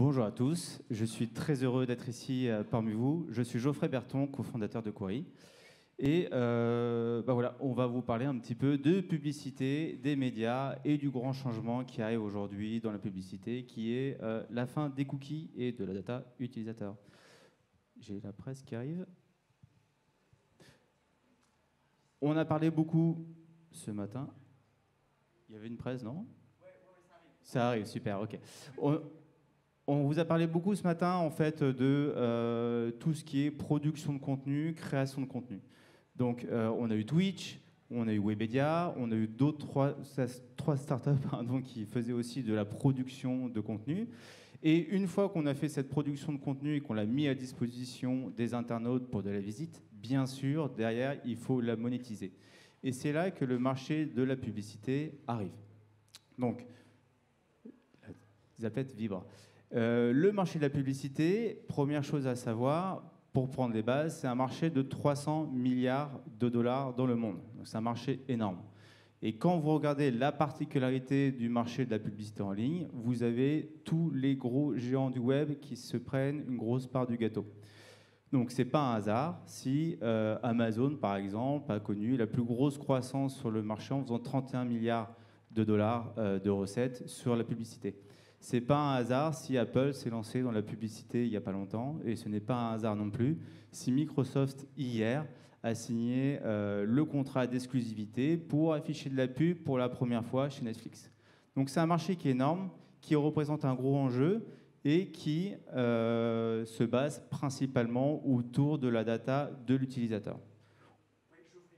Bonjour à tous, je suis très heureux d'être ici parmi vous. Je suis Geoffrey Berton, cofondateur de Query. Et voilà, on va vous parler un petit peu de publicité, des médias et du grand changement qui arrive aujourd'hui dans la publicité, qui est la fin des cookies et de la data utilisateur. J'ai la presse qui arrive. On a parlé beaucoup ce matin. Il y avait une presse, non? Ça arrive, super, ok. On vous a parlé beaucoup ce matin, en fait, de tout ce qui est production de contenu, création de contenu. Donc, on a eu Twitch, on a eu Webedia, on a eu trois startups qui faisaient aussi de la production de contenu. Et une fois qu'on a fait cette production de contenu et qu'on l'a mis à disposition des internautes pour de la visite, bien sûr, derrière, il faut la monétiser. Et c'est là que le marché de la publicité arrive. Donc, la zapette vibre. Le marché de la publicité, première chose à savoir, pour prendre les bases, c'est un marché de 300 milliards de dollars dans le monde. Donc c'est un marché énorme. Et quand vous regardez la particularité du marché de la publicité en ligne, vous avez tous les gros géants du web qui se prennent une grosse part du gâteau. Donc c'est pas un hasard si Amazon, par exemple, a connu la plus grosse croissance sur le marché en faisant 31 milliards de dollars de recettes sur la publicité. C'est pas un hasard si Apple s'est lancé dans la publicité il n'y a pas longtemps, et ce n'est pas un hasard non plus si Microsoft, hier, a signé le contrat d'exclusivité pour afficher de la pub pour la première fois chez Netflix. Donc c'est un marché qui est énorme, qui représente un gros enjeu et qui se base principalement autour de la data de l'utilisateur. Oui, je ne trouve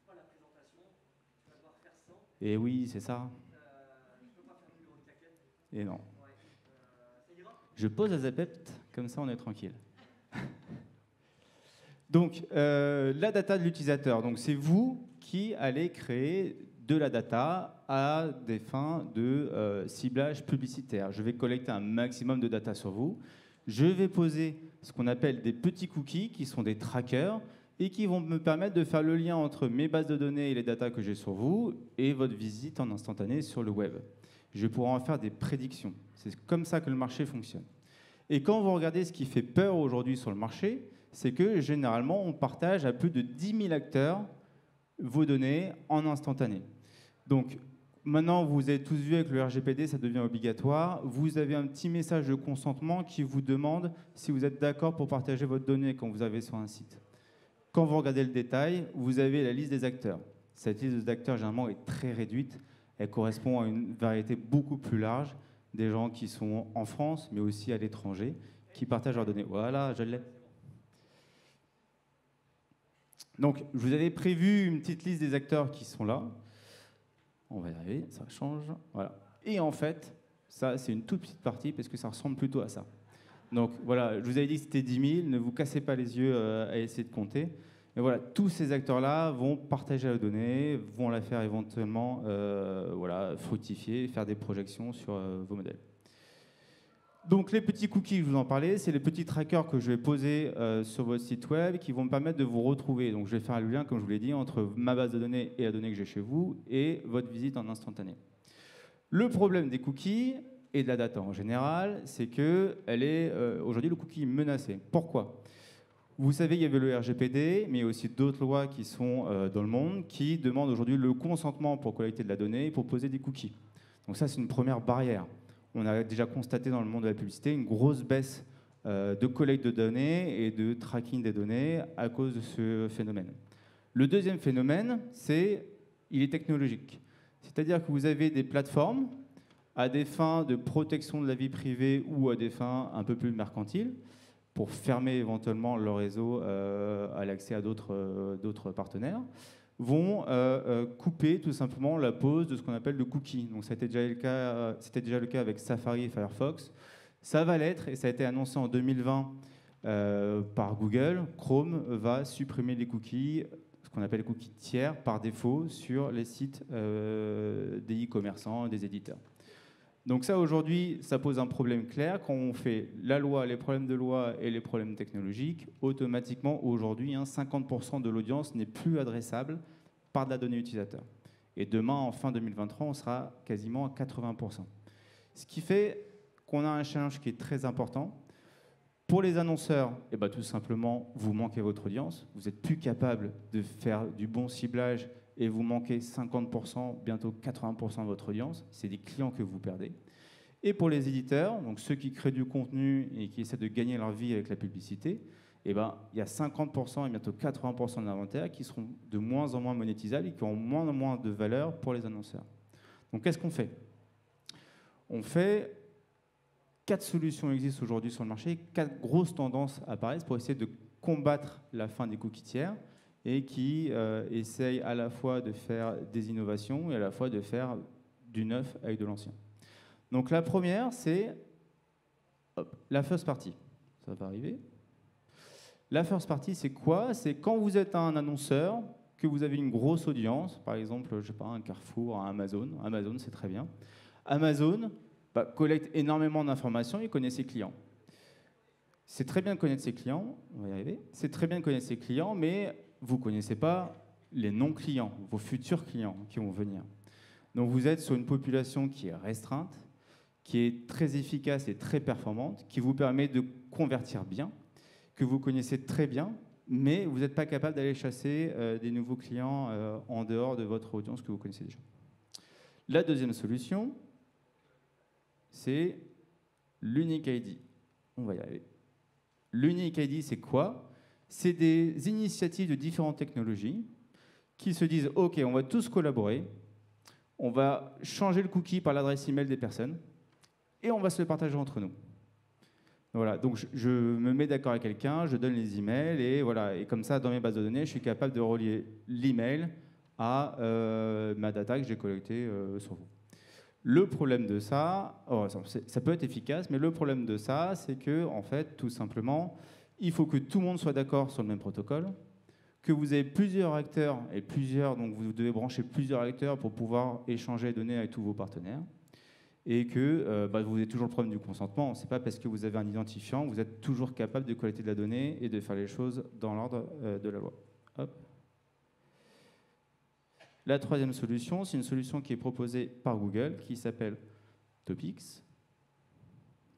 pas la présentation, tu vas devoir faire sans. Et oui, c'est ça. Je ne peux pas faire le numéro de claquette. Et non. Ouais. Ça ira? Je pose la zapette, comme ça on est tranquille. Donc, la data de l'utilisateur. Donc, c'est vous qui allez créer de la data à des fins de ciblage publicitaire. Je vais collecter un maximum de data sur vous. Je vais poser ce qu'on appelle des petits cookies, qui sont des trackers, et qui vont me permettre de faire le lien entre mes bases de données et les datas que j'ai sur vous et votre visite en instantané sur le web. Je pourrai en faire des prédictions. C'est comme ça que le marché fonctionne. Et quand vous regardez ce qui fait peur aujourd'hui sur le marché, c'est que généralement, on partage à plus de 10 000 acteurs vos données en instantané. Donc, maintenant, vous avez tous vu avec le RGPD, ça devient obligatoire. Vous avez un petit message de consentement qui vous demande si vous êtes d'accord pour partager votre donnée quand vous avez sur un site. Quand vous regardez le détail, vous avez la liste des acteurs. Cette liste d'acteurs, généralement, est très réduite. Elle correspond à une variété beaucoup plus large des gens qui sont en France, mais aussi à l'étranger, qui partagent leurs données. Voilà, je l'ai. Donc, je vous avais prévu une petite liste des acteurs qui sont là. On va y arriver, ça change. Voilà. Et en fait, ça, c'est une toute petite partie, parce que ça ressemble plutôt à ça. Donc, voilà, je vous avais dit que c'était 10 000. Ne vous cassez pas les yeux à essayer de compter. Mais voilà, tous ces acteurs-là vont partager la donnée, vont la faire éventuellement fructifier, faire des projections sur vos modèles. Donc les petits cookies, je vous en parlais, c'est les petits trackers que je vais poser sur votre site web qui vont me permettre de vous retrouver. Donc je vais faire le lien, comme je vous l'ai dit, entre ma base de données et la donnée que j'ai chez vous et votre visite en instantané. Le problème des cookies et de la data en général, c'est que aujourd'hui le cookie est menacé. Pourquoi ? Vous savez, il y avait le RGPD, mais il y a aussi d'autres lois qui sont dans le monde qui demandent aujourd'hui le consentement pour collecter de la donnée et pour poser des cookies. Donc ça, c'est une première barrière. On a déjà constaté dans le monde de la publicité une grosse baisse de collecte de données et de tracking des données à cause de ce phénomène. Le deuxième phénomène, il est technologique. C'est-à-dire que vous avez des plateformes à des fins de protection de la vie privée ou à des fins un peu plus mercantiles, pour fermer éventuellement leur réseau à l'accès à d'autres partenaires, vont couper tout simplement la pose de ce qu'on appelle le cookie. Donc c'était déjà le cas avec Safari et Firefox. Ça va l'être, et ça a été annoncé en 2020 par Google. Chrome va supprimer les cookies, ce qu'on appelle les cookies tiers, par défaut sur les sites des e-commerçants, des éditeurs. Donc ça, aujourd'hui, ça pose un problème clair. Quand on fait la loi, les problèmes de loi et les problèmes technologiques, automatiquement, aujourd'hui, 50% de l'audience n'est plus adressable par de la donnée utilisateur. Et demain, en fin 2023, on sera quasiment à 80%. Ce qui fait qu'on a un challenge qui est très important. Pour les annonceurs, eh ben, tout simplement, vous manquez votre audience. Vous n'êtes plus capable de faire du bon ciblage et vous manquez 50%, bientôt 80% de votre audience. C'est des clients que vous perdez. Et pour les éditeurs, donc ceux qui créent du contenu et qui essaient de gagner leur vie avec la publicité, eh ben, il y a 50% et bientôt 80% de l'inventaire qui seront de moins en moins monétisables et qui auront moins en moins de valeur pour les annonceurs. Donc qu'est-ce qu'on fait? On fait 4 solutions existent aujourd'hui sur le marché, 4 grosses tendances apparaissent pour essayer de combattre la fin des cookies tiers et qui essayent à la fois de faire des innovations et à la fois de faire du neuf avec de l'ancien. Donc la première, c'est la first party. Ça va arriver. La first party, c'est quoi? C'est quand vous êtes un annonceur, que vous avez une grosse audience, par exemple, je sais pas, un Carrefour, un Amazon. Amazon, c'est très bien. Amazon collecte énormément d'informations et connaît ses clients. C'est très bien de connaître ses clients, on va y arriver. C'est très bien de connaître ses clients, mais vous ne connaissez pas les non-clients, vos futurs clients qui vont venir. Donc vous êtes sur une population qui est restreinte, qui est très efficace et très performante, qui vous permet de convertir bien, que vous connaissez très bien, mais vous n'êtes pas capable d'aller chasser des nouveaux clients en dehors de votre audience que vous connaissez déjà. La deuxième solution, c'est l'Unique ID. On va y arriver. L'Unique ID, c'est quoi? C'est des initiatives de différentes technologies qui se disent « Ok, on va tous collaborer, on va changer le cookie par l'adresse email des personnes et on va se le partager entre nous. » Voilà, donc je me mets d'accord avec quelqu'un, je donne les emails et voilà, et comme ça, dans mes bases de données, je suis capable de relier l'email à ma data que j'ai collectée sur vous. Le problème de ça, ça peut être efficace, mais le problème de ça, c'est que, en fait, tout simplement, il faut que tout le monde soit d'accord sur le même protocole, que vous avez plusieurs acteurs, et donc vous devez brancher plusieurs acteurs pour pouvoir échanger les données avec tous vos partenaires, et que vous avez toujours le problème du consentement. Ce n'est pas parce que vous avez un identifiant, vous êtes toujours capable de collecter de la donnée et de faire les choses dans l'ordre de la loi. Hop. La troisième solution, c'est une solution qui est proposée par Google, qui s'appelle Topics.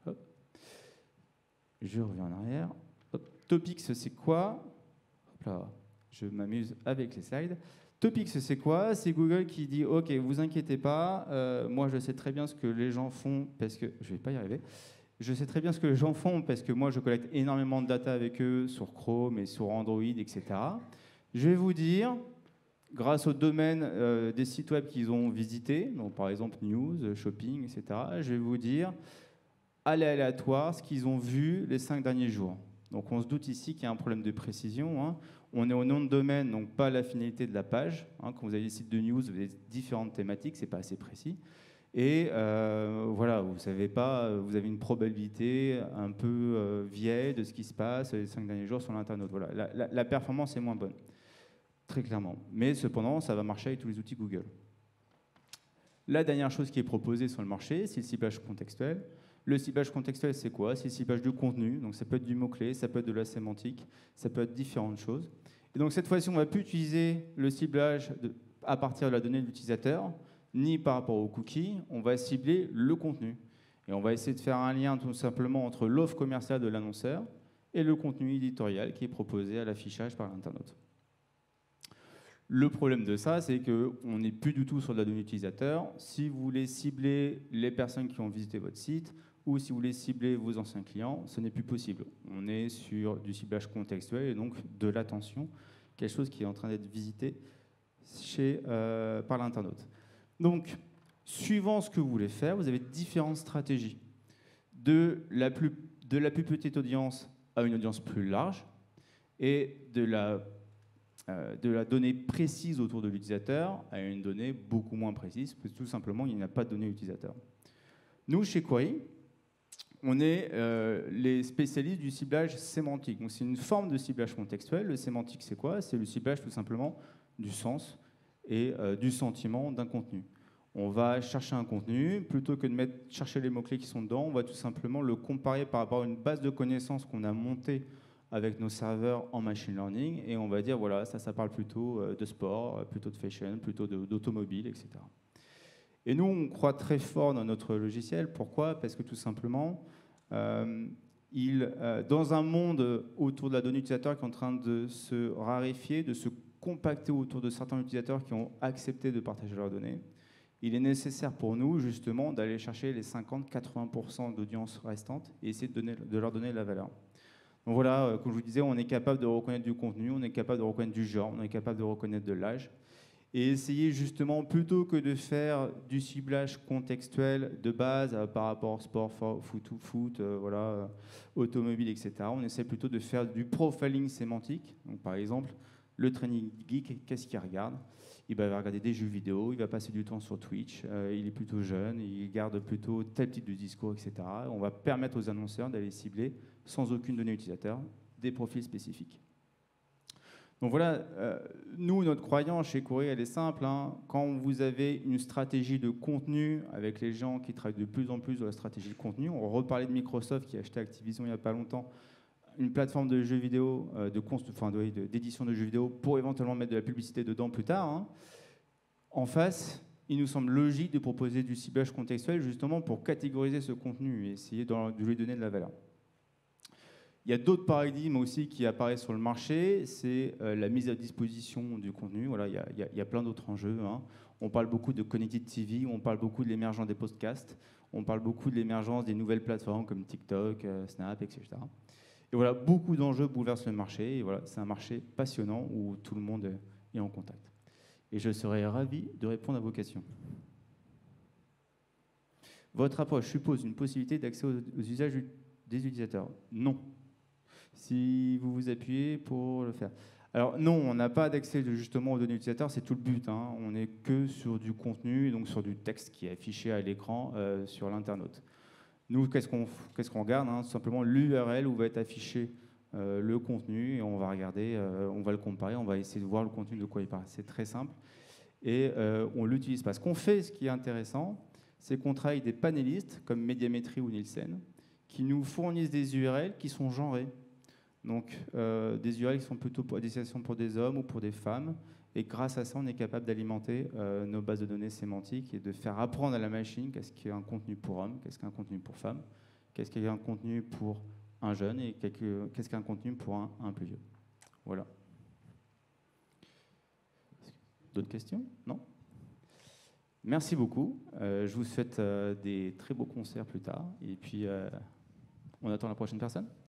Hop. Je reviens en arrière. Hop. Topics, c'est quoi? Hop là, je m'amuse avec les slides. Topics, c'est quoi? C'est Google qui dit « Ok, vous inquiétez pas, moi je sais très bien ce que les gens font, parce que... » Je ne vais pas y arriver. Je sais très bien ce que les gens font, parce que moi je collecte énormément de data avec eux sur Chrome et sur Android, etc. Je vais vous dire... Grâce au domaine des sites web qu'ils ont visités, donc par exemple news, shopping, etc., je vais vous dire à l'aléatoire ce qu'ils ont vu les 5 derniers jours. Donc on se doute ici qu'il y a un problème de précision. Hein. On est au nom de domaine, donc pas la finalité de la page. Hein. Quand vous avez des sites de news, vous avez différentes thématiques, c'est pas assez précis. Et voilà, vous savez pas, vous avez une probabilité un peu vieille de ce qui se passe les 5 derniers jours sur l'internaute. Voilà, la performance est moins bonne. Très clairement. Mais cependant, ça va marcher avec tous les outils Google. La dernière chose qui est proposée sur le marché, c'est le ciblage contextuel. Le ciblage contextuel, c'est quoi? C'est le ciblage du contenu. Donc ça peut être du mot-clé, ça peut être de la sémantique, ça peut être différentes choses. Et donc cette fois-ci, on ne va plus utiliser le ciblage à partir de la donnée de l'utilisateur, ni par rapport aux cookies. On va cibler le contenu. Et on va essayer de faire un lien tout simplement entre l'offre commerciale de l'annonceur et le contenu éditorial qui est proposé à l'affichage par l'internaute. Le problème de ça, c'est qu'on n'est plus du tout sur de la donnée utilisateur. Si vous voulez cibler les personnes qui ont visité votre site ou si vous voulez cibler vos anciens clients, ce n'est plus possible. On est sur du ciblage contextuel et donc de l'attention, quelque chose qui est en train d'être visité par l'internaute. Donc, suivant ce que vous voulez faire, vous avez différentes stratégies. De la plus petite audience à une audience plus large et de la donnée précise autour de l'utilisateur à une donnée beaucoup moins précise, parce que tout simplement, il n'y a pas de données utilisateur. Nous, chez Query, on est les spécialistes du ciblage sémantique. Donc, c'est une forme de ciblage contextuel. Le sémantique, c'est quoi? C'est le ciblage tout simplement du sens et du sentiment d'un contenu. On va chercher un contenu, plutôt que de chercher les mots-clés qui sont dedans, on va tout simplement le comparer par rapport à une base de connaissances qu'on a montée avec nos serveurs en machine learning, et on va dire, voilà, ça parle plutôt de sport, plutôt de fashion, plutôt d'automobile, etc. Et nous, on croit très fort dans notre logiciel. Pourquoi? Parce que tout simplement, dans un monde autour de la donnée utilisateur qui est en train de se raréfier, de se compacter autour de certains utilisateurs qui ont accepté de partager leurs données, il est nécessaire pour nous, justement, d'aller chercher les 50-80% d'audience restantes et essayer de leur donner de la valeur. Donc voilà, comme je vous disais, on est capable de reconnaître du contenu, on est capable de reconnaître du genre, on est capable de reconnaître de l'âge. Et essayer justement, plutôt que de faire du ciblage contextuel de base par rapport au sport, foot, voilà, automobile, etc., on essaie plutôt de faire du profiling sémantique. Donc par exemple, le training geek, qu'est-ce qu'il regarde? Il va regarder des jeux vidéo, il va passer du temps sur Twitch, il est plutôt jeune, il garde plutôt tel type de discours, etc. On va permettre aux annonceurs d'aller cibler, sans aucune donnée utilisateur, des profils spécifiques. Donc voilà, nous, notre croyance chez Courir, elle est simple. Hein. Quand vous avez une stratégie de contenu avec les gens qui travaillent de plus en plus sur la stratégie de contenu, on reparlait de Microsoft qui a acheté Activision il n'y a pas longtemps, une plateforme de jeux vidéo, d'édition de jeux vidéo pour éventuellement mettre de la publicité dedans plus tard. Hein. En face, il nous semble logique de proposer du ciblage contextuel justement pour catégoriser ce contenu et essayer de lui donner de la valeur. Il y a d'autres paradigmes aussi qui apparaissent sur le marché, c'est la mise à disposition du contenu. Voilà, il y a plein d'autres enjeux. Hein. On parle beaucoup de Connected TV, on parle beaucoup de l'émergence des podcasts, on parle beaucoup de l'émergence des nouvelles plateformes comme TikTok, Snap, etc. Et voilà, beaucoup d'enjeux bouleversent le marché. Et voilà, c'est un marché passionnant où tout le monde est en contact. Et je serais ravi de répondre à vos questions. Votre approche suppose une possibilité d'accès aux usages des utilisateurs? Non. Si vous vous appuyez pour le faire. Alors non, on n'a pas d'accès justement aux données utilisateurs, c'est tout le but. Hein. On n'est que sur du contenu, donc sur du texte qui est affiché à l'écran sur l'internaute. Nous, qu'est-ce qu'on regarde? Hein? Simplement l'URL où va être affiché le contenu, et on va regarder, on va le comparer, on va essayer de voir le contenu de quoi il parle. C'est très simple. Et on ne l'utilise pas. Ce qu'on fait, ce qui est intéressant, c'est qu'on travaille avec des panélistes comme Médiamétrie ou Nielsen, qui nous fournissent des URL qui sont genrées. Donc des URL qui sont plutôt à destination pour des hommes ou pour des femmes. Et grâce à ça, on est capable d'alimenter nos bases de données sémantiques et de faire apprendre à la machine qu'est-ce qu'est un contenu pour homme, qu'est-ce qu'est un contenu pour femme, qu'est-ce qu'est un contenu pour un jeune et qu'est-ce qu'est un contenu pour un plus vieux. Voilà. D'autres questions? Non? Merci beaucoup. Je vous souhaite des très beaux concerts plus tard. Et puis, on attend la prochaine personne.